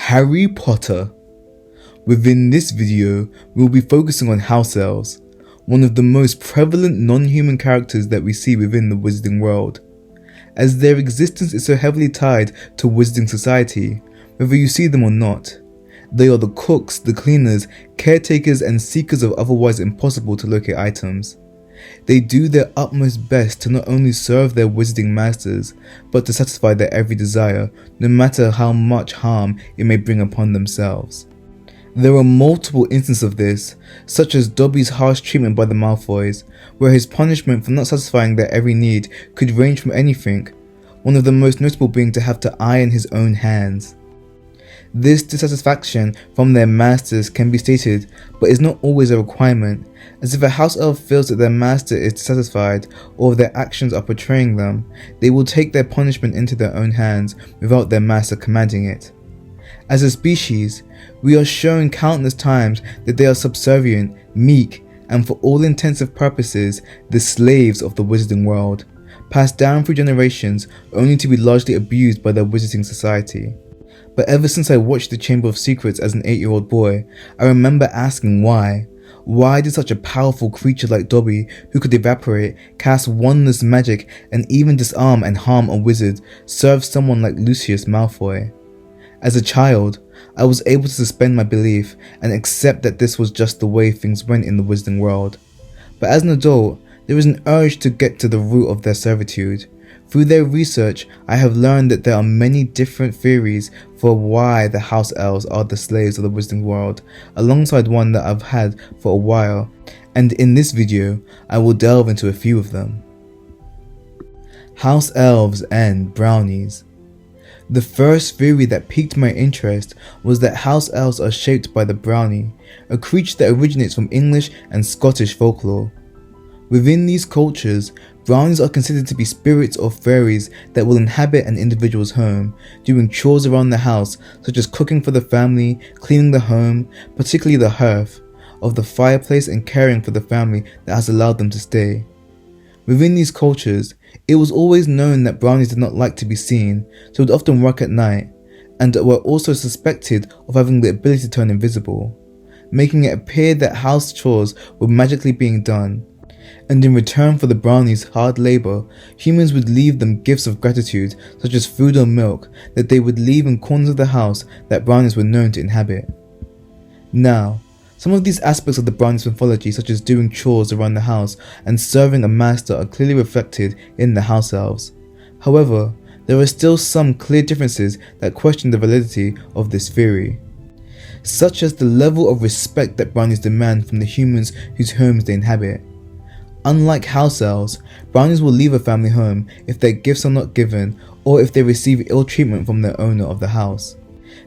Harry Potter. Within this video, we'll be focusing on House Elves, one of the most prevalent non-human characters that we see within the wizarding world. As their existence is so heavily tied to wizarding society, whether you see them or not, they are the cooks, the cleaners, caretakers and seekers of otherwise impossible to locate items. They do their utmost best to not only serve their wizarding masters, but to satisfy their every desire, no matter how much harm it may bring upon themselves. There are multiple instances of this, such as Dobby's harsh treatment by the Malfoys, where his punishment for not satisfying their every need could range from anything, one of the most notable being to have to iron his own hands. This dissatisfaction from their masters can be stated, but is not always a requirement, as if a house elf feels that their master is dissatisfied or if their actions are betraying them, they will take their punishment into their own hands without their master commanding it. As a species, we are shown countless times that they are subservient, meek, and for all intensive purposes, the slaves of the wizarding world, passed down through generations only to be largely abused by their wizarding society. But ever since I watched The Chamber of Secrets as an 8-year-old boy, I remember asking why. Why did such a powerful creature like Dobby, who could evaporate, cast wondrous magic, and even disarm and harm a wizard, serve someone like Lucius Malfoy? As a child, I was able to suspend my belief and accept that this was just the way things went in the wizarding world. But as an adult, there is an urge to get to the root of their servitude. Through their research, I have learned that there are many different theories for why the House Elves are the slaves of the wizarding world, alongside one that I've had for a while, and in this video, I will delve into a few of them. House Elves and Brownies. The first theory that piqued my interest was that House Elves are shaped by the brownie, a creature that originates from English and Scottish folklore. Within these cultures, brownies are considered to be spirits or fairies that will inhabit an individual's home, doing chores around the house such as cooking for the family, cleaning the home, particularly the hearth, of the fireplace and caring for the family that has allowed them to stay. Within these cultures, it was always known that brownies did not like to be seen, so would often work at night, and were also suspected of having the ability to turn invisible, making it appear that house chores were magically being done. And in return for the brownies' hard labour, humans would leave them gifts of gratitude such as food or milk that they would leave in corners of the house that brownies were known to inhabit. Now, some of these aspects of the brownies' mythology, such as doing chores around the house and serving a master, are clearly reflected in the House Elves. However, there are still some clear differences that question the validity of this theory, such as the level of respect that brownies demand from the humans whose homes they inhabit. Unlike house elves, brownies will leave a family home if their gifts are not given or if they receive ill treatment from the owner of the house.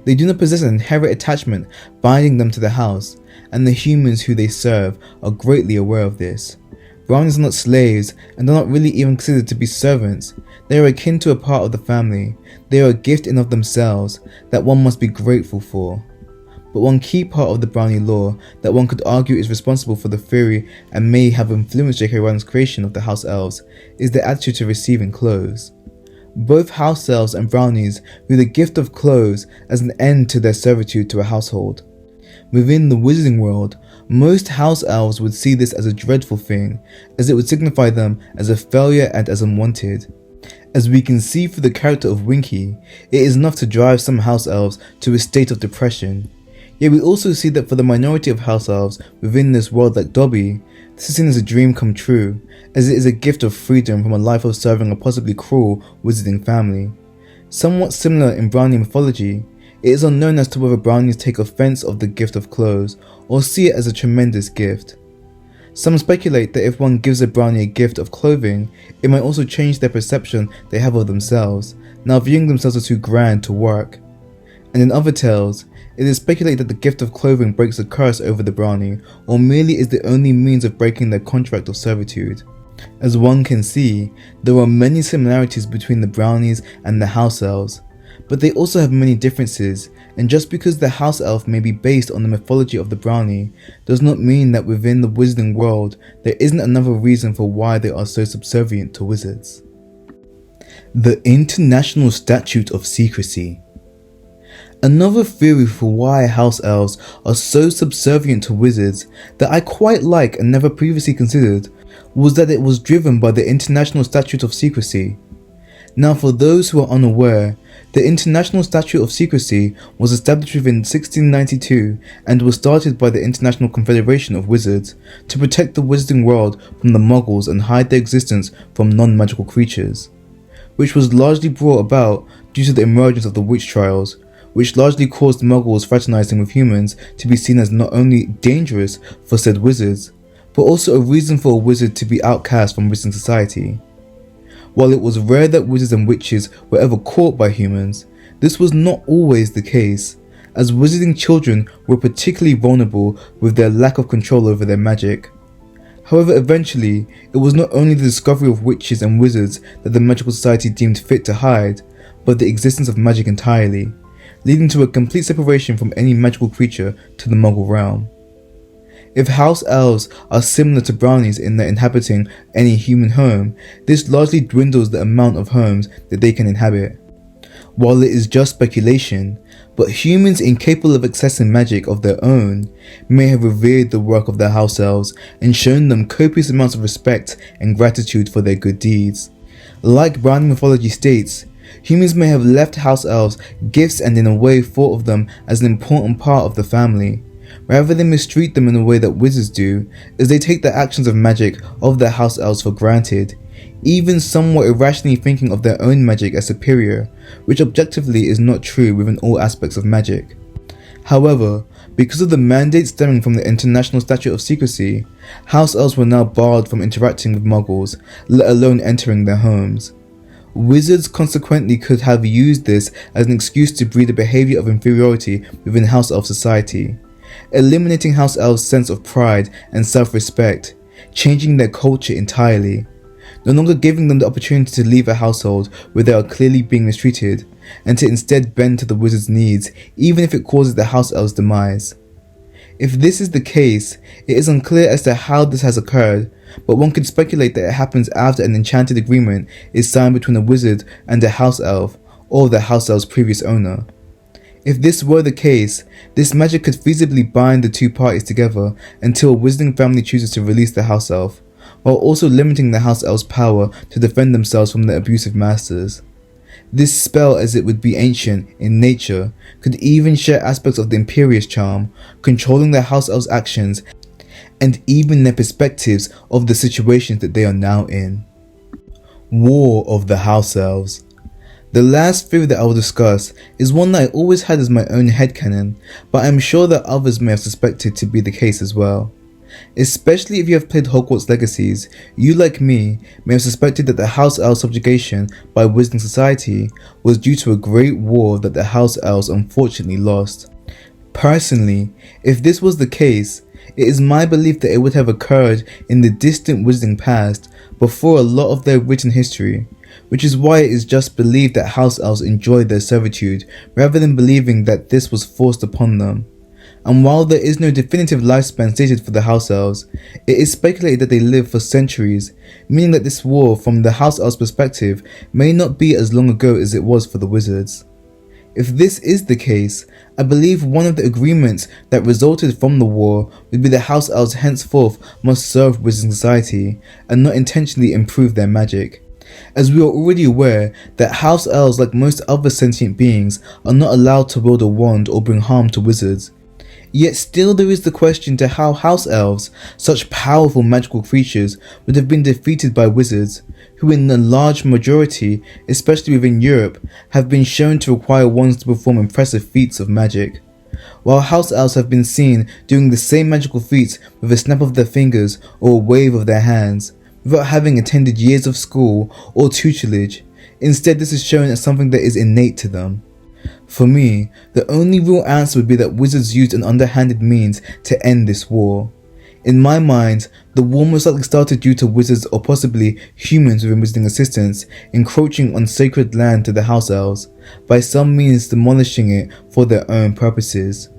They do not possess an inherent attachment binding them to the house, and the humans who they serve are greatly aware of this. Brownies are not slaves and are not really even considered to be servants. They are akin to a part of the family. They are a gift in of themselves that one must be grateful for. But one key part of the brownie lore that one could argue is responsible for the theory and may have influenced J.K. Rowling's creation of the House Elves is their attitude to receiving clothes. Both House Elves and brownies view the gift of clothes as an end to their servitude to a household. Within the wizarding world, most House Elves would see this as a dreadful thing, as it would signify them as a failure and as unwanted. As we can see through the character of Winky, it is enough to drive some House Elves to a state of depression. Yet we also see that for the minority of house elves within this world like Dobby, this is seen as a dream come true, as it is a gift of freedom from a life of serving a possibly cruel wizarding family. Somewhat similar in brownie mythology, it is unknown as to whether brownies take offense of the gift of clothes or see it as a tremendous gift. Some speculate that if one gives a brownie a gift of clothing, it might also change their perception they have of themselves, now viewing themselves as too grand to work. And in other tales, it is speculated that the gift of clothing breaks a curse over the brownie, or merely is the only means of breaking their contract of servitude. As one can see, there are many similarities between the brownies and the house elves, but they also have many differences, and just because the house elf may be based on the mythology of the brownie, does not mean that within the wizarding world there isn't another reason for why they are so subservient to wizards. The International Statute of Secrecy. Another theory for why house elves are so subservient to wizards that I quite like and never previously considered was that it was driven by the International Statute of Secrecy. Now, for those who are unaware, the International Statute of Secrecy was established within 1692 and was started by the International Confederation of Wizards to protect the wizarding world from the Muggles and hide their existence from non-magical creatures, which was largely brought about due to the emergence of the witch trials, which largely caused Muggles fraternizing with humans to be seen as not only dangerous for said wizards, but also a reason for a wizard to be outcast from wizarding society. While it was rare that wizards and witches were ever caught by humans, this was not always the case, as wizarding children were particularly vulnerable with their lack of control over their magic. However, eventually, it was not only the discovery of witches and wizards that the magical society deemed fit to hide, but the existence of magic entirely, leading to a complete separation from any magical creature to the Muggle realm. If house elves are similar to brownies in their inhabiting any human home, this largely dwindles the amount of homes that they can inhabit. While it is just speculation, but humans incapable of accessing magic of their own may have revered the work of their house elves and shown them copious amounts of respect and gratitude for their good deeds. Like Brownie mythology states, humans may have left house elves gifts and in a way thought of them as an important part of the family, rather than mistreat them in a way that wizards do, as they take the actions of magic of their house elves for granted, even somewhat irrationally thinking of their own magic as superior, which objectively is not true within all aspects of magic. However, because of the mandate stemming from the International Statute of Secrecy, house elves were now barred from interacting with Muggles, let alone entering their homes. Wizards consequently could have used this as an excuse to breed a behaviour of inferiority within house elf society, eliminating house elves' sense of pride and self-respect, changing their culture entirely, no longer giving them the opportunity to leave a household where they are clearly being mistreated, and to instead bend to the wizard's needs even if it causes the house elves' demise. If this is the case, it is unclear as to how this has occurred, but one could speculate that it happens after an enchanted agreement is signed between a wizard and a house elf, or the house elf's previous owner. If this were the case, this magic could feasibly bind the two parties together until a wizarding family chooses to release the house elf, while also limiting the house elf's power to defend themselves from their abusive masters. This spell, as it would be ancient in nature, could even share aspects of the Imperious charm, controlling the house elf's actions and even their perspectives of the situations that they are now in. War of the House Elves. The last theory that I will discuss is one that I always had as my own headcanon, but I am sure that others may have suspected to be the case as well. Especially if you have played Hogwarts Legacies, you like me may have suspected that the House Elves subjugation by Wizarding Society was due to a great war that the House Elves unfortunately lost. Personally, if this was the case, it is my belief that it would have occurred in the distant wizarding past before a lot of their written history, which is why it is just believed that house elves enjoyed their servitude rather than believing that this was forced upon them. And while there is no definitive lifespan stated for the house elves, it is speculated that they lived for centuries, meaning that this war from the house elves' perspective may not be as long ago as it was for the wizards. If this is the case, I believe one of the agreements that resulted from the war would be that house elves henceforth must serve wizarding society and not intentionally improve their magic, as we are already aware that house elves, like most other sentient beings, are not allowed to wield a wand or bring harm to wizards. Yet still there is the question to how house elves, such powerful magical creatures, would have been defeated by wizards, who in a large majority, especially within Europe, have been shown to require wands to perform impressive feats of magic, while house elves have been seen doing the same magical feats with a snap of their fingers or a wave of their hands, without having attended years of school or tutelage. Instead, this is shown as something that is innate to them. For me, the only real answer would be that wizards used an underhanded means to end this war. In my mind, the war most likely started due to wizards or possibly humans within wizarding assistance encroaching on sacred land to the house elves, by some means demolishing it for their own purposes,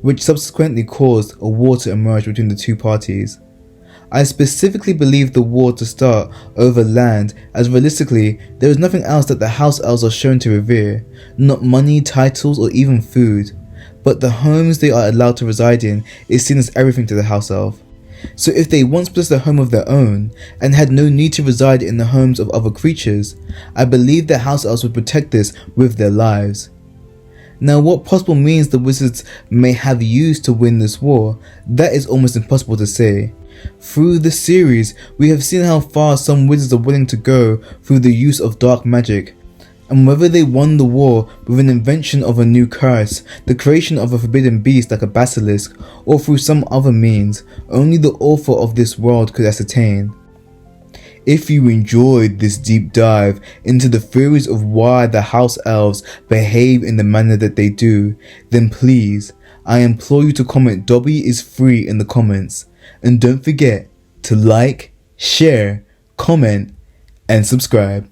which subsequently caused a war to emerge between the two parties. I specifically believe the war to start over land, as realistically, there is nothing else that the House Elves are shown to revere, not money, titles, or even food. But the homes they are allowed to reside in is seen as everything to the House Elf. So if they once possessed a home of their own, and had no need to reside in the homes of other creatures, I believe that House Elves would protect this with their lives. Now, what possible means the wizards may have used to win this war, that is almost impossible to say. Through the series, we have seen how far some wizards are willing to go through the use of dark magic, and whether they won the war with an invention of a new curse, the creation of a forbidden beast like a basilisk, or through some other means, only the author of this world could ascertain. If you enjoyed this deep dive into the theories of why the House Elves behave in the manner that they do, then please, I implore you to comment "W is free" in the comments. And don't forget to like, share, comment, and subscribe.